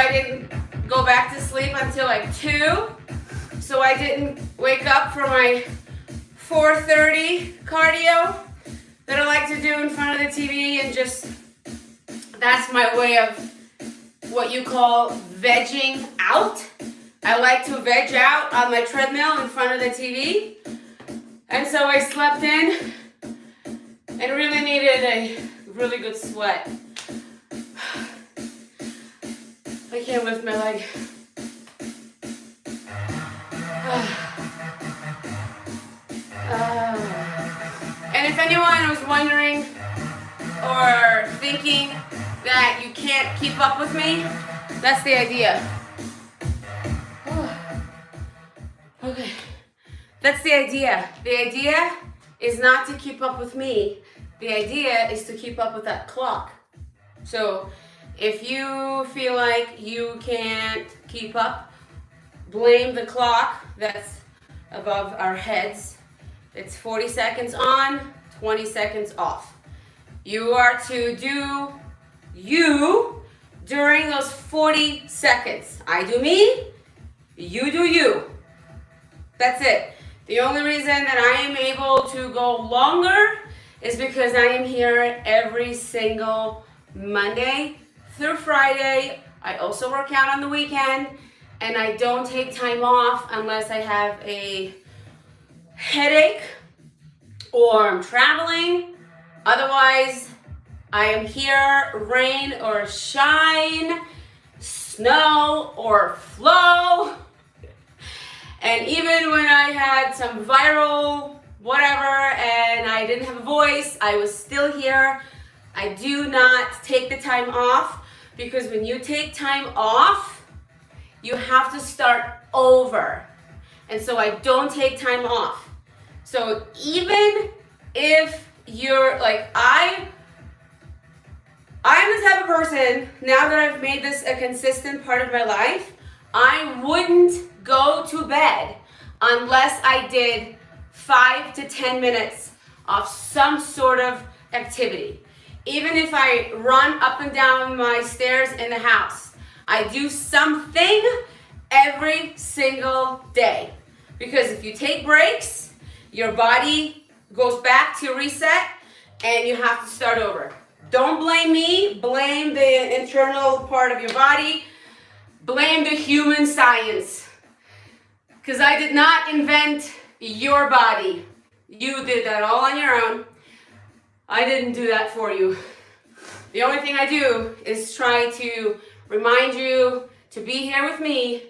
I didn't go back to sleep until like 2. So I didn't wake up for my 4:30 cardio that I like to do in front of the TV, and just, that's my way of what you call vegging out. I like to veg out on my treadmill in front of the TV. And so I slept in and really needed a really good sweat. I can't lift my leg. And if anyone was wondering or thinking that you can't keep up with me, that's the idea. Okay, that's the idea. The idea is not to keep up with me. The idea is to keep up with that clock. So if you feel like you can't keep up, blame the clock that's above our heads. It's 40 seconds on, 20 seconds off. You are to do you during those 40 seconds. I do me, you do you. That's it. The only reason that I am able to go longer is because I am here every single Monday through Friday. I also work out on the weekend, and I don't take time off unless I have a headache or I'm traveling. Otherwise, I am here, rain or shine, snow or flow. And even when I had some viral whatever and I didn't have a voice, I was still here. I do not take the time off, because when you take time off, you have to start over. And so I don't take time off. So even if you're like, I'm the type of person, now that I've made this a consistent part of my life, I wouldn't go to bed unless I did 5 to 10 minutes of some sort of activity. Even if I run up and down my stairs in the house, I do something every single day. Because if you take breaks, your body goes back to reset and you have to start over. Don't blame me, blame the internal part of your body, blame the human science. Because I did not invent your body. You did that all on your own. I didn't do that for you. The only thing I do is try to remind you to be here with me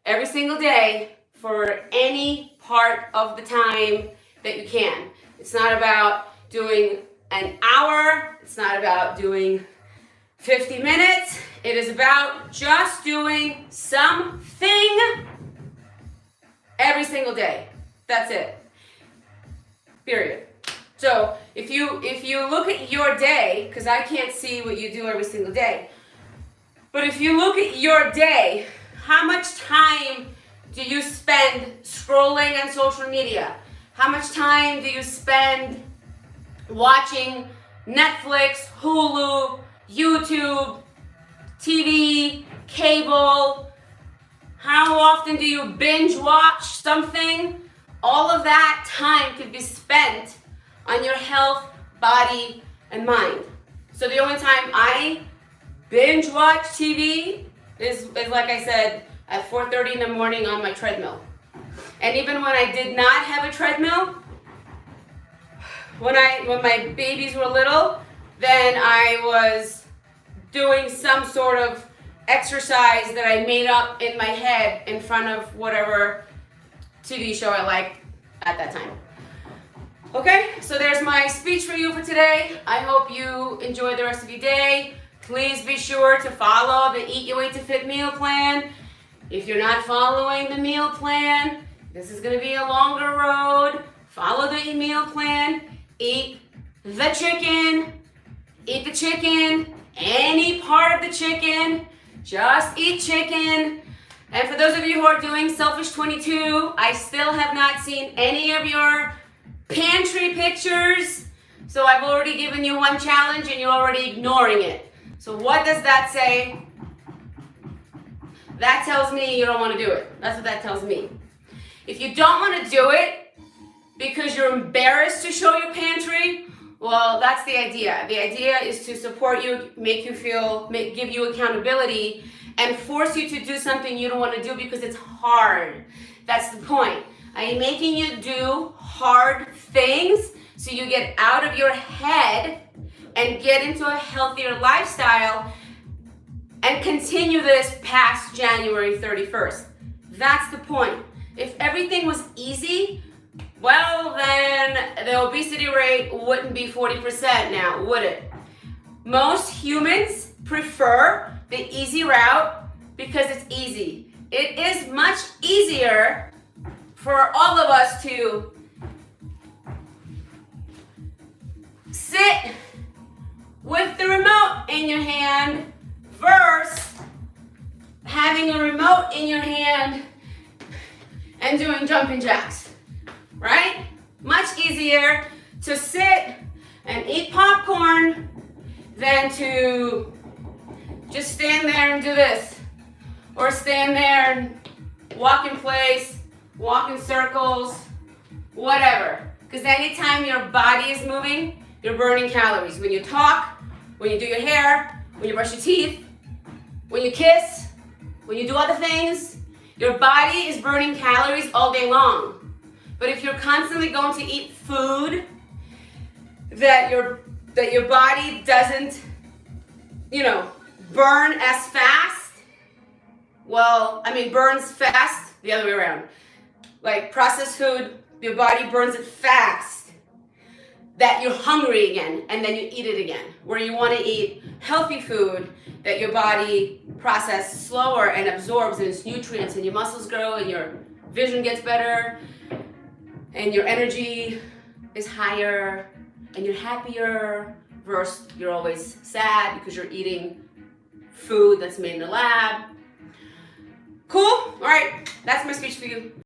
every single day for any part of the time that you can. It's not about doing an hour. It's not about doing 50 minutes. It is about just doing something every single day. That's it. Period. So if you look at your day, because I can't see what you do every single day, but if you look at your day, how much time do you spend scrolling on social media? How much time do you spend watching Netflix, Hulu, YouTube, TV, cable? How often do you binge watch something? All of that time could be spent on your health, body, and mind. So the only time I binge watch TV is like I said, at 4:30 in the morning on my treadmill. And even when I did not have a treadmill, when my babies were little, then I was doing some sort of exercise that I made up in my head in front of whatever TV show I liked at that time. Okay, so there's my speech for you for today. I hope you enjoy the rest of your day. Please be sure to follow the Eat Your Way to Fit meal plan. If you're not following the meal plan, this is going to be a longer road. Follow the meal plan. Eat the chicken. Eat the chicken. Any part of the chicken. Just eat chicken. And for those of you who are doing Selfish 22, I still have not seen any of your pantry pictures. So I've already given you one challenge and you're already ignoring it. So what does that say? That tells me you don't want to do it. That's what that tells me. If you don't want to do it because you're embarrassed to show your pantry, well, that's the idea. The idea is to support you, make you feel, give you accountability, and force you to do something you don't want to do because it's hard. That's the point. I am making you do hard things so you get out of your head and get into a healthier lifestyle and continue this past January 31st. That's the point. If everything was easy, well, then the obesity rate wouldn't be 40% now, would it? Most humans prefer the easy route because it's easy. It is much easier for all of us to sit with the remote in your hand versus having a remote in your hand and doing jumping jacks, right? Much easier to sit and eat popcorn than to just stand there and do this, or stand there and walk in place, walk in circles, whatever. Because anytime your body is moving, you're burning calories. When you talk, when you do your hair, when you brush your teeth, when you kiss, when you do other things, your body is burning calories all day long. But if you're constantly going to eat food that your body doesn't, burn as fast, burns fast, the other way around. Like processed food, your body burns it fast, that you're hungry again, and then you eat it again. Where you want to eat healthy food that your body processes slower and absorbs its nutrients, and your muscles grow, and your vision gets better, and your energy is higher, and you're happier, versus you're always sad because you're eating food that's made in the lab. Cool? All right, that's my speech for you.